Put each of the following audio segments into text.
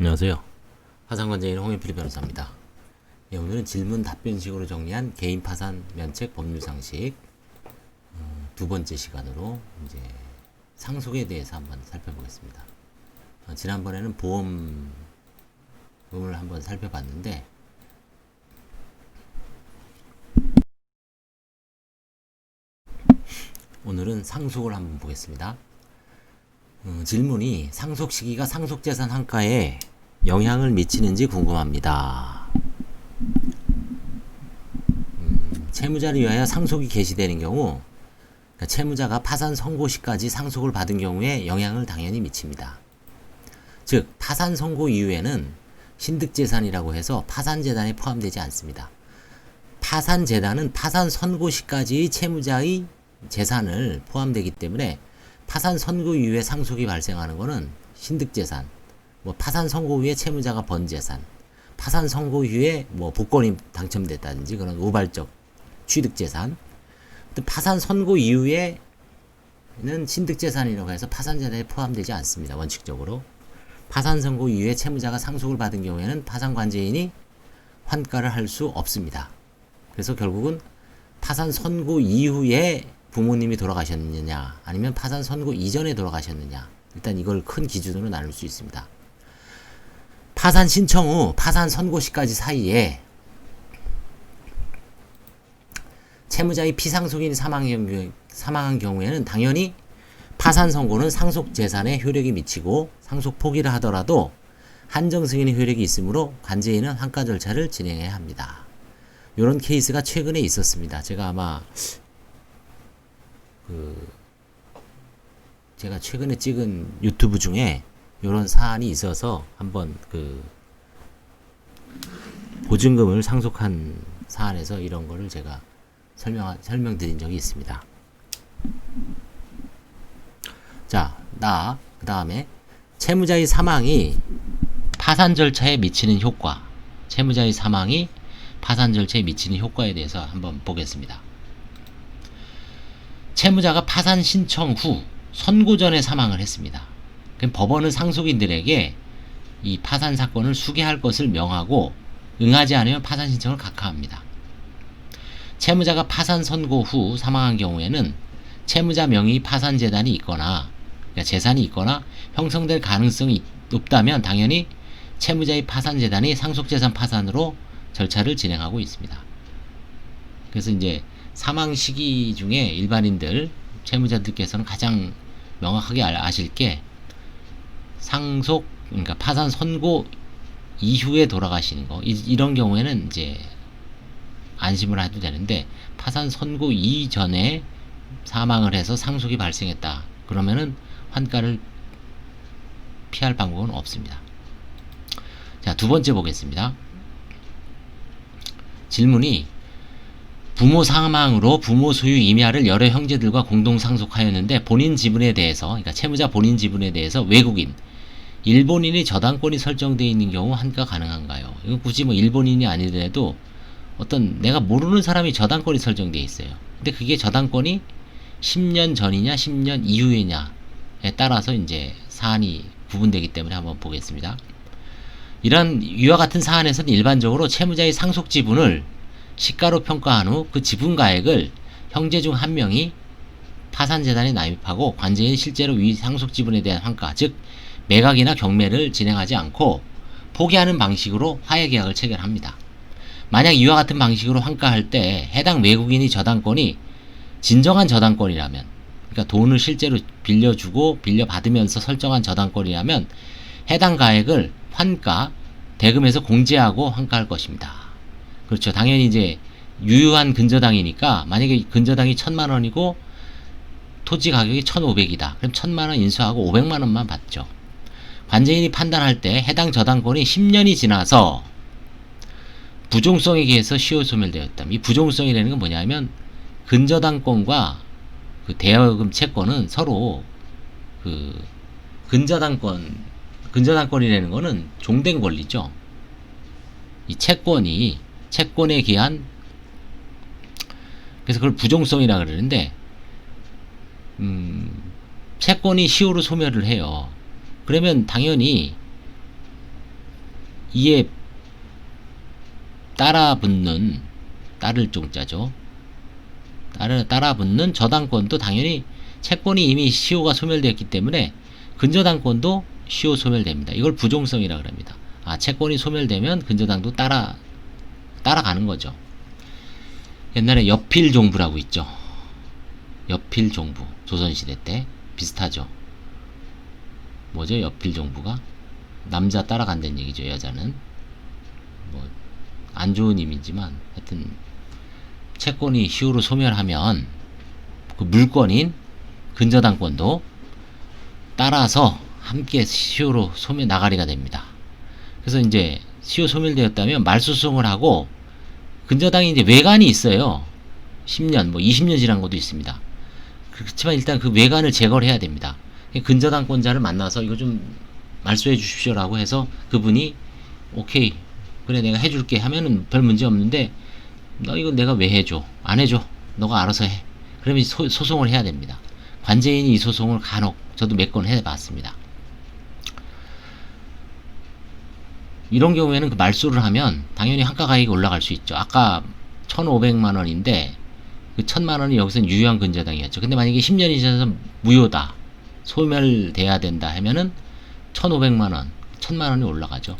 안녕하세요. 파산관제인 홍현필 변호사입니다. 예, 오늘은 질문 답변식으로 정리한 개인 파산 면책 법률 상식 두 번째 시간으로 이제 상속에 대해서 한번 살펴보겠습니다. 지난번에는 보험을 한번 살펴봤는데 오늘은 상속을 한번 보겠습니다. 질문이 상속 시기가 상속재산 환가에 영향을 미치는지 궁금합니다. 채무자를 위하여 상속이 개시되는 경우 그러니까 채무자가 파산 선고 시까지 상속을 받은 경우에 영향을 당연히 미칩니다. 즉 파산 선고 이후에는 신득재산이라고 해서 파산재단에 포함되지 않습니다. 파산재단은 파산 선고 시까지 채무자의 재산을 포함되기 때문에 파산 선고 이후에 상속이 발생하는 것은 신득재산, 뭐 파산 선고 후에 채무자가 번 재산, 파산 선고 후에 뭐 복권이 당첨됐다든지 그런 우발적 취득재산, 파산 선고 이후에는 신득재산이라고 해서 파산재단에 포함되지 않습니다. 원칙적으로 파산 선고 이후에 채무자가 상속을 받은 경우에는 파산관제인이 환가를 할 수 없습니다. 그래서 결국은 파산 선고 이후에 부모님이 돌아가셨느냐 아니면 파산 선고 이전에 돌아가셨느냐, 일단 이걸 큰 기준으로 나눌 수 있습니다. 파산 신청 후 파산 선고 시까지 사이에 채무자의 피상속인이 사망한 경우에는 당연히 파산 선고는 상속 재산에 효력이 미치고 상속 포기를 하더라도 한정 승인의 효력이 있으므로 관제인은 환가 절차를 진행해야 합니다. 이런 케이스가 최근에 있었습니다. 제가 아마 제가 최근에 찍은 유튜브 중에 이런 사안이 있어서 한번 보증금을 상속한 사안에서 이런 거를 제가 설명드린 적이 있습니다. 자, 그 다음에 채무자의 사망이 파산 절차에 미치는 효과, 채무자의 사망이 파산 절차에 미치는 효과에 대해서 한번 보겠습니다. 채무자가 파산 신청 후 선고 전에 사망을 했습니다. 그럼 법원은 상속인들에게 이 파산 사건을 수개할 것을 명하고 응하지 않으면 파산 신청을 각하합니다. 채무자가 파산 선고 후 사망한 경우에는 채무자 명의 파산재단이 있거나 그러니까 재산이 있거나 형성될 가능성이 높다면 당연히 채무자의 파산재단이 상속재산 파산으로 절차를 진행하고 있습니다. 그래서 이제 사망 시기 중에 일반인들, 채무자들께서는 가장 명확하게 아실 게 상속, 그러니까 파산 선고 이후에 돌아가시는 거, 이런 경우에는 이제 안심을 해도 되는데 파산 선고 이전에 사망을 해서 상속이 발생했다. 그러면은 환가를 피할 방법은 없습니다. 자, 두 번째 보겠습니다. 질문이 부모 사망으로 부모 소유 임야를 여러 형제들과 공동 상속하였는데 본인 지분에 대해서, 그러니까 채무자 본인 지분에 대해서 외국인, 일본인이 저당권이 설정되어 있는 경우 환가 가능한가요? 이건 굳이 뭐 일본인이 아니더라도 어떤 내가 모르는 사람이 저당권이 설정되어 있어요. 근데 그게 저당권이 10년 전이냐 10년 이후이냐에 따라서 이제 사안이 구분되기 때문에 한번 보겠습니다. 이런 위와 같은 사안에서는 일반적으로 채무자의 상속 지분을 시가로 평가한 후 그 지분 가액을 형제 중 한 명이 파산재단에 납입하고 관제인이 실제로 위 상속 지분에 대한 환가, 즉 매각이나 경매를 진행하지 않고 포기하는 방식으로 화해계약을 체결합니다. 만약 이와 같은 방식으로 환가할 때 해당 외국인이 저당권이 진정한 저당권이라면, 그러니까 돈을 실제로 빌려주고 빌려받으면서 설정한 저당권이라면 해당 가액을 환가, 대금에서 공제하고 환가할 것입니다. 그렇죠. 당연히 이제 유효한 근저당이니까 만약에 근저당이 1000만원이고 토지 가격이 1500이다. 그럼 1000만원 인수하고 500만원만 받죠. 관제인이 판단할 때 해당 저당권이 10년이 지나서 부종성에 의해서 시효 소멸되었다. 이 부종성이라는 건 뭐냐면 근저당권과 그 대여금 채권은 서로 근저당권이라는 거는 종된 권리죠. 이 채권에 기한, 그래서 그걸 부종성이라 그러는데 채권이 시효로 소멸을 해요. 그러면 당연히 이에 따라붙는, 따를 종자죠. 따라붙는 저당권도 당연히 채권이 이미 시효가 소멸되었기 때문에 근저당권도 시효 소멸됩니다. 이걸 부종성이라 그럽니다. 채권이 소멸되면 근저당도 따라가는 거죠. 옛날에 여필종부라고 있죠. 여필종부, 조선시대 때 비슷하죠. 뭐죠? 여필종부가 남자 따라간다는 얘기죠. 여자는 뭐 안 좋은 의미지만 하여튼 채권이 시효로 소멸하면 그 물건인 근저당권도 따라서 함께 시효로 소멸 나가리가 됩니다. 그래서 이제 시효 소멸되었다면 말소송을 하고 근저당이 이제 외관이 있어요. 10년, 뭐 20년 지난 것도 있습니다. 그렇지만 일단 그 외관을 제거를 해야 됩니다. 근저당권자를 만나서 이거 좀 말소해 주십시오라고 해서 그분이 오케이, 그래 내가 해줄게 하면은 별 문제 없는데 너 이거 내가 왜 해줘? 안 해줘. 너가 알아서 해. 그러면 소송을 해야 됩니다. 관제인이 이 소송을 간혹 저도 몇 건 해봤습니다. 이런 경우에는 그 말소를 하면 당연히 한가가액이 올라갈 수 있죠. 아까 1,500만원인데 그 1,000만원이 여기서는 유효한 근저당이었죠. 근데 만약에 10년이 지나서 무효다, 소멸돼야 된다 하면은 1,500만원, 1,000만원이 올라가죠.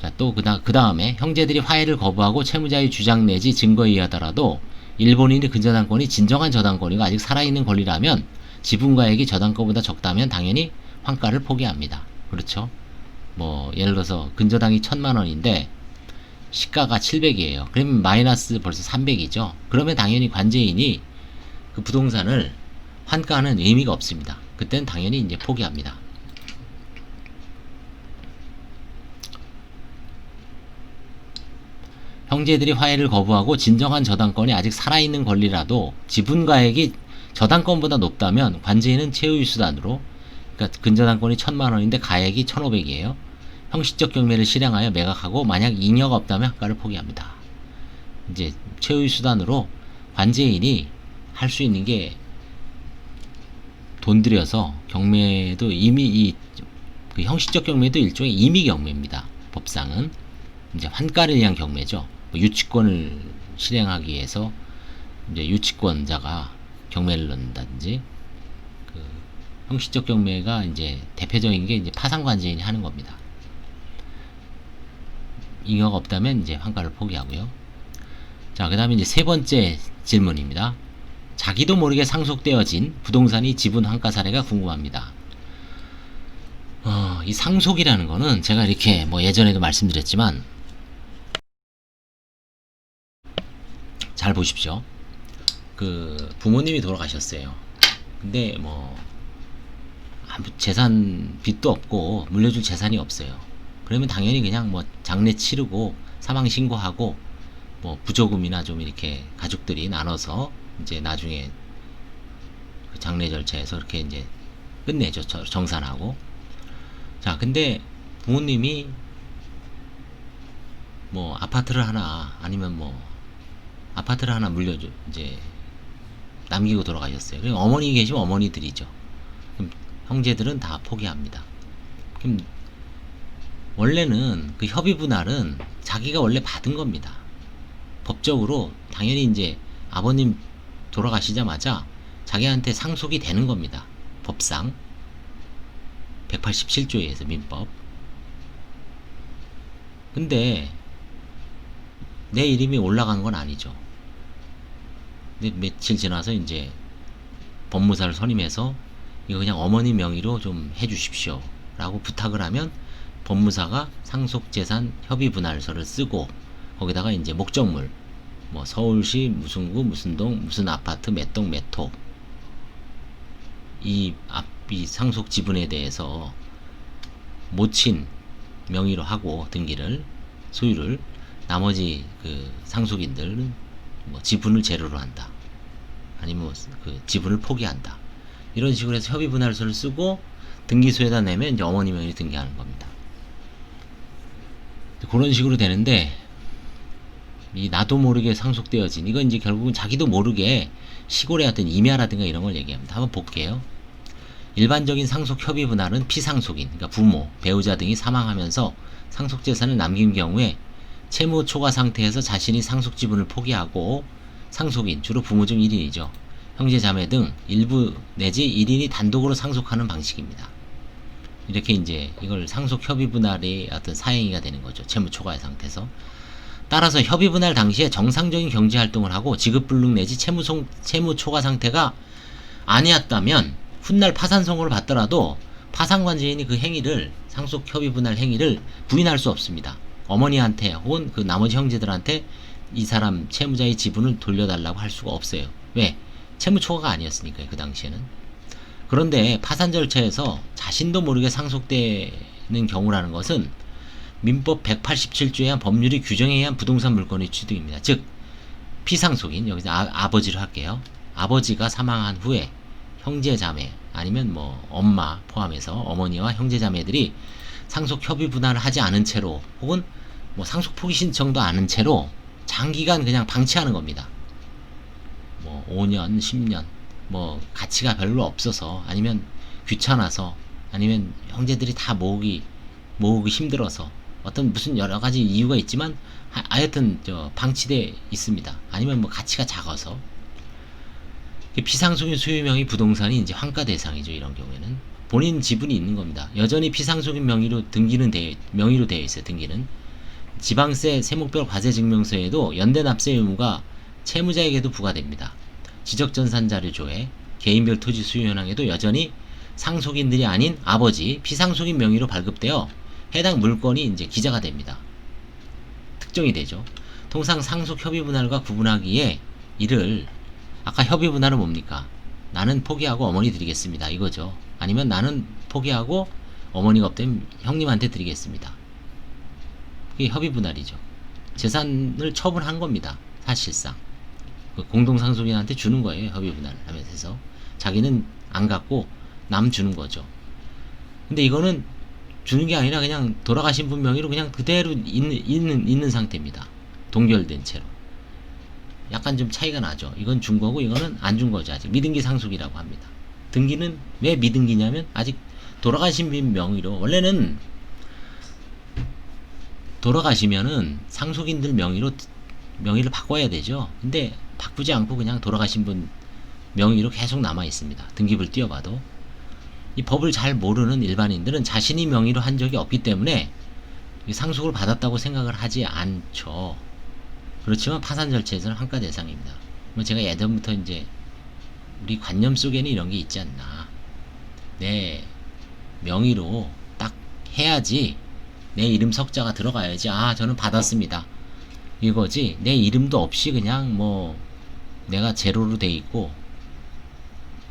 자, 또 그 다음에 형제들이 화해를 거부하고 채무자의 주장 내지 증거에 의하더라도 일본인의 근저당권이 진정한 저당권이고 아직 살아있는 권리라면 지분가액이 저당권보다 적다면 당연히 환가를 포기합니다. 그렇죠? 뭐 예를 들어서 근저당이 1,000만원인데 시가가 700이에요. 그러면 마이너스 벌써 300이죠. 그러면 당연히 관제인이 그 부동산을 환가하는 의미가 없습니다. 그때는 당연히 이제 포기합니다. 형제들이 화해를 거부하고 진정한 저당권이 아직 살아있는 권리라도 지분가액이 저당권보다 높다면 관제인은 최후의 수단으로, 그러니까 근저당권이 1,000만원인데 가액이 1,500이에요. 형식적 경매를 실행하여 매각하고 만약 잉여가 없다면 환가를 포기합니다. 이제 최후의 수단으로 관제인이 할 수 있는 게 돈 들여서 경매도 이미 그 형식적 경매도 일종의 임의 경매입니다. 법상은 이제 환가를 위한 경매죠. 뭐 유치권을 실행하기 위해서 이제 유치권자가 경매를 넣는다든지, 그 형식적 경매가 이제 대표적인 게 이제 파산관제인이 하는 겁니다. 잉여가 없다면 이제 환가를 포기하고요. 자, 그 다음에 이제 세 번째 질문입니다. 자기도 모르게 상속되어진 부동산이 지분 환가 사례가 궁금합니다. 이 상속이라는 거는 제가 이렇게 뭐 예전에도 말씀드렸지만, 잘 보십시오. 그 부모님이 돌아가셨어요. 근데 뭐 아무 재산 빚도 없고 물려줄 재산이 없어요. 그러면 당연히 그냥 뭐 장례 치르고 사망 신고하고 뭐 부조금이나 좀 이렇게 가족들이 나눠서 이제 나중에 그 장례 절차에서 이렇게 이제 끝내죠. 정산하고. 자, 근데 부모님이 뭐 아파트를 하나 아니면 뭐 아파트를 하나 물려줘 이제 남기고 돌아가셨어요. 그럼 어머니 계시면 어머니들이죠. 그럼 형제들은 다 포기합니다. 그럼 원래는 그 협의 분할은 자기가 원래 받은 겁니다. 법적으로 당연히 이제 아버님 돌아가시자마자 자기한테 상속이 되는 겁니다. 법상 187조에 의해서 민법. 근데 내 이름이 올라간 건 아니죠. 근데 며칠 지나서 이제 법무사를 선임해서 이거 그냥 어머니 명의로 좀 해주십시오 라고 부탁을 하면 법무사가 상속재산 협의분할서를 쓰고 거기다가 이제 목적물 뭐 서울시 무슨 구 무슨 동 무슨 아파트 몇 동 몇 호 이 상속 지분에 대해서 모친 명의로 하고 등기를 소유를, 나머지 그 상속인들은 뭐 지분을 제로로 한다 아니면 뭐 그 지분을 포기한다 이런 식으로 해서 협의분할서를 쓰고 등기소에다 내면 이제 어머니 명의로 등기하는 겁니다. 그런 식으로 되는데 이 나도 모르게 상속되어진 이건 이제 결국은 자기도 모르게 시골의 어떤 임야라든가 이런 걸 얘기합니다. 한번 볼게요. 일반적인 상속 협의 분할은 피상속인, 그러니까 부모, 배우자 등이 사망하면서 상속 재산을 남긴 경우에 채무 초과 상태에서 자신이 상속 지분을 포기하고 상속인, 주로 부모 중 1인이죠. 형제 자매 등 일부 내지 1인이 단독으로 상속하는 방식입니다. 이렇게 이제 이걸 상속 협의 분할의 어떤 사행위가 되는 거죠. 채무 초과 상태에서. 따라서 협의 분할 당시에 정상적인 경제 활동을 하고 지급 불능 내지 채무 초과 상태가 아니었다면 훗날 파산 선고를 받더라도 파산관제인이 그 행위를, 상속 협의 분할 행위를 부인할 수 없습니다. 어머니한테 혹은 그 나머지 형제들한테 이 사람 채무자의 지분을 돌려달라고 할 수가 없어요. 왜? 채무 초과가 아니었으니까요. 그 당시에는. 그런데 파산 절차에서 자신도 모르게 상속되는 경우라는 것은 민법 187조에 의한 법률이 규정에 의한 부동산 물건의 취득입니다. 즉 피상속인, 여기서 아버지로 할게요. 아버지가 사망한 후에 형제 자매 아니면 뭐 엄마 포함해서 어머니와 형제 자매들이 상속 협의 분할을 하지 않은 채로 혹은 뭐 상속 포기 신청도 않은 채로 장기간 그냥 방치하는 겁니다. 뭐 5년, 10년 뭐 가치가 별로 없어서 아니면 귀찮아서 아니면 형제들이 다 모으기 힘들어서 어떤 무슨 여러 가지 이유가 있지만 하여튼 방치돼 있습니다. 아니면 뭐 가치가 작아서. 피상속인 소유명의 부동산이 이제 환가 대상이죠. 이런 경우에는 본인 지분이 있는 겁니다. 여전히 피상속인 명의로 명의로 되어 있어요. 등기는 지방세 세목별 과세 증명서에도 연대 납세 의무가 채무자에게도 부과됩니다. 지적전산 자료조회 개인별 토지 수요 현황에도 여전히 상속인들이 아닌 아버지 피상속인 명의로 발급되어 해당 물건이 이제 기재가 됩니다. 특정이 되죠. 통상 상속 협의 분할과 구분하기에 이를 아까 협의 분할은 뭡니까? 나는 포기하고 어머니 드리겠습니다. 이거죠. 아니면 나는 포기하고 어머니가 없다면 형님한테 드리겠습니다. 이게 협의 분할이죠. 재산을 처분한 겁니다. 사실상. 공동상속인한테 주는 거예요. 협의 분할을 하면서. 자기는 안 갖고 남 주는 거죠. 근데 이거는 주는 게 아니라 그냥 돌아가신 분 명의로 그냥 그대로 있는 상태입니다. 동결된 채로. 약간 좀 차이가 나죠. 이건 준 거고 이거는 안 준 거죠. 아직 미등기 상속이라고 합니다. 등기는 왜 미등기냐면 아직 돌아가신 분 명의로, 원래는 돌아가시면은 상속인들 명의를 바꿔야 되죠. 근데 바꾸지 않고 그냥 돌아가신 분 명의로 계속 남아 있습니다. 등기부를 띄워봐도. 이 법을 잘 모르는 일반인들은 자신이 명의로 한 적이 없기 때문에 상속을 받았다고 생각을 하지 않죠. 그렇지만 파산 절차에서는 환가 대상입니다. 뭐 제가 예전부터 이제 우리 관념 속에는 이런 게 있지 않나. 내 명의로 딱 해야지 내 이름 석자가 들어가야지 저는 받았습니다 이거지, 내 이름도 없이 그냥 뭐 내가 제로로 돼 있고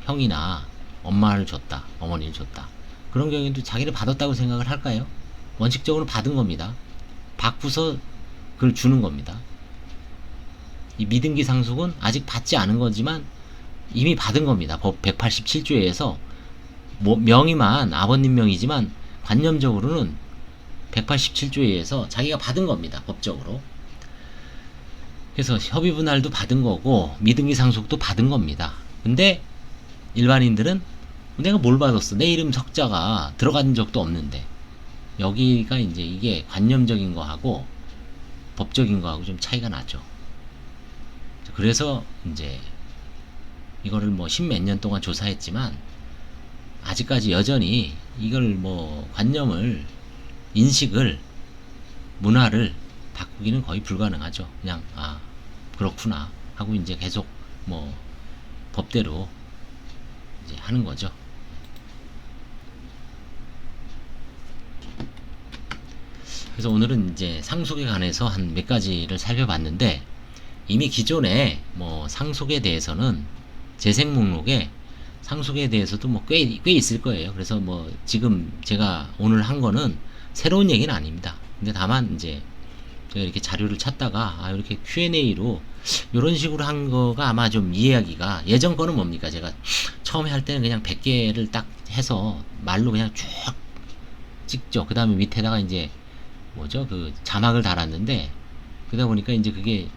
형이나 엄마를 줬다 어머니를 줬다 그런 경우에도 자기를 받았다고 생각을 할까요? 원칙적으로 받은 겁니다. 받고서 그걸 주는 겁니다. 이 미등기 상속은 아직 받지 않은 거지만 이미 받은 겁니다. 법 187조에서 명의만 아버님 명의지만 관념적으로는 187조에 의해서 자기가 받은 겁니다. 법적으로. 그래서 협의 분할도 받은 거고 미등기 상속도 받은 겁니다. 근데 일반인들은 내가 뭘 받았어? 내 이름 석자가 들어간 적도 없는데. 여기가 이제 이게 관념적인 거하고 법적인 거하고 좀 차이가 나죠. 그래서 이제 이거를 뭐 십몇 년 동안 조사했지만 아직까지 여전히 이걸 뭐 관념을, 인식을, 문화를 바꾸기는 거의 불가능하죠. 그냥 그렇구나 하고 이제 계속 뭐 법대로 이제 하는 거죠. 그래서 오늘은 이제 상속에 관해서 한 몇 가지를 살펴봤는데, 이미 기존에 뭐 상속에 대해서는 재생 목록에 상속에 대해서도 뭐 꽤 있을 거예요. 그래서 뭐 지금 제가 오늘 한 거는 새로운 얘기는 아닙니다. 근데 다만 이제 제가 이렇게 자료를 찾다가 이렇게 Q&A로 이런 식으로 한 거가 아마 좀 이해하기가, 예전 거는 뭡니까? 제가 처음에 할 때는 그냥 100개를 딱 해서 말로 그냥 쭉 찍죠. 그 다음에 밑에다가 이제 그 자막을 달았는데, 그러다 보니까 이제 그게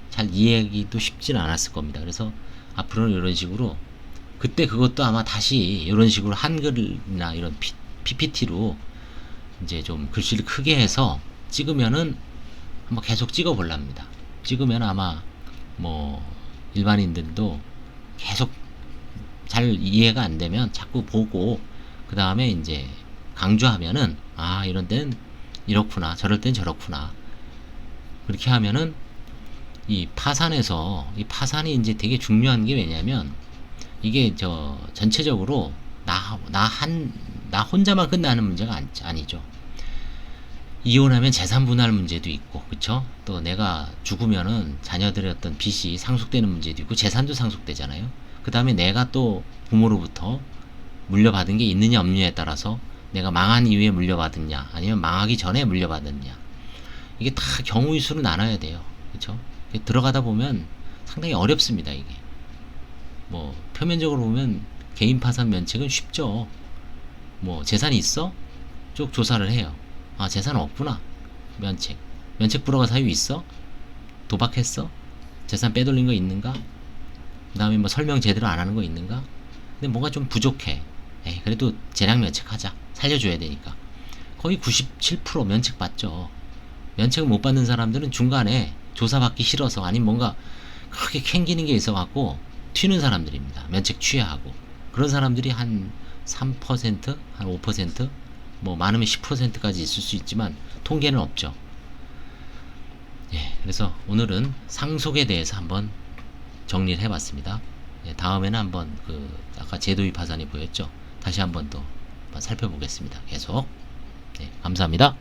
잘 이해하기도 쉽지는 않았을 겁니다. 그래서 앞으로는 이런 식으로 그때 그것도 아마 다시 이런 식으로 한글이나 이런 PPT로 이제 좀 글씨를 크게 해서 찍으면은 한번 계속 찍어 볼랍니다. 찍으면 아마 뭐 일반인들도 계속 잘 이해가 안 되면 자꾸 보고 그 다음에 이제 강조하면은 아 이런 데는 이렇구나 저럴 땐 저렇구나 그렇게 하면은 이 파산에서 이 파산이 이제 되게 중요한 게 왜냐면 이게 저 전체적으로 나 혼자만 끝나는 문제가 아니죠. 이혼하면 재산 분할 문제도 있고, 그쵸? 또 내가 죽으면은 자녀들의 어떤 빚이 상속되는 문제도 있고, 재산도 상속되잖아요. 그 다음에 내가 또 부모로부터 물려받은 게 있느냐 없느냐에 따라서 내가 망한 이후에 물려받았냐, 아니면 망하기 전에 물려받았냐. 이게 다 경우의 수로 나눠야 돼요. 그쵸? 들어가다 보면 상당히 어렵습니다, 이게. 뭐, 표면적으로 보면 개인 파산 면책은 쉽죠. 뭐, 재산이 있어? 쭉 조사를 해요. 아 재산 없구나. 면책 불허가 사유 있어? 도박했어? 재산 빼돌린 거 있는가? 그 다음에 뭐 설명 제대로 안 하는 거 있는가? 근데 뭔가 좀 부족해. 에이, 그래도 재량 면책하자. 살려줘야 되니까. 거의 97% 면책 받죠. 면책을 못 받는 사람들은 중간에 조사받기 싫어서 아니면 뭔가 크게 캥기는 게 있어갖고 튀는 사람들입니다. 면책 취하하고. 그런 사람들이 한 3%? 한 5%? 뭐 많으면 10%까지 있을 수 있지만 통계는 없죠. 예, 그래서 오늘은 상속에 대해서 한번 정리를 해봤습니다. 예, 다음에는 한번 그 아까 제도의 파산이 보였죠. 다시 한번 또 살펴보겠습니다. 계속. 예, 감사합니다.